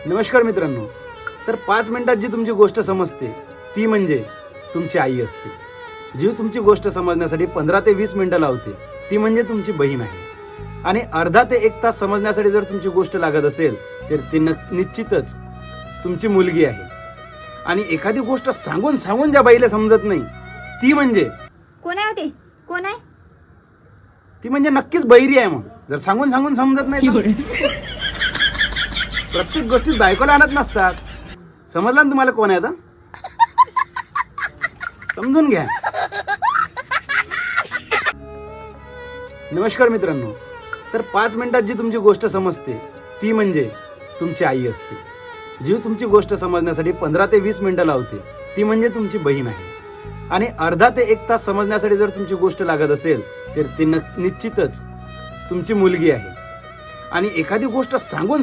नमस्कार मित्रांनो. तर 5 मिनिटात जी तुमची गोष्ट समजते ती म्हणजे तुमची आई असते. जी तुमची गोष्ट समजण्यासाठी 15 ते 20 मिनिटं लावते ती म्हणजे तुमची बहीण आहे. आणि अर्धा ते 1 तास समजण्यासाठी जर तुमची गोष्ट लागत असेल तर ती निश्चितच तुमची मुलगी आहे. आणि एखादी गोष्ट सांगून सांगून ज्या बाईला समजत नाही ती म्हणजे कोण आहे होते? कोण आहे? ती म्हणजे नक्कीच बहिरी आहे. मग जर सांगून सांगून समजत नाही तर प्रत्येक गोष्टीत बायकोला आणत नसतात. समजला ना तुम्हाला कोण आहे आता? समजून घ्या. नमस्कार मित्रांनो. तर 5 मिनिटात जी तुमची गोष्ट समजते ती म्हणजे तुमची आई असते. जी तुमची गोष्ट समजण्यासाठी 15 ते 20 मिनिटं लावते ती म्हणजे तुमची बहीण आहे. आणि अर्धा ते 1 तास समजण्यासाठी जर तुमची गोष्ट लागत असेल तर ती निश्चितच तुमची मुलगी आहे. आणि एखादी गोष्ट सांगून सांगून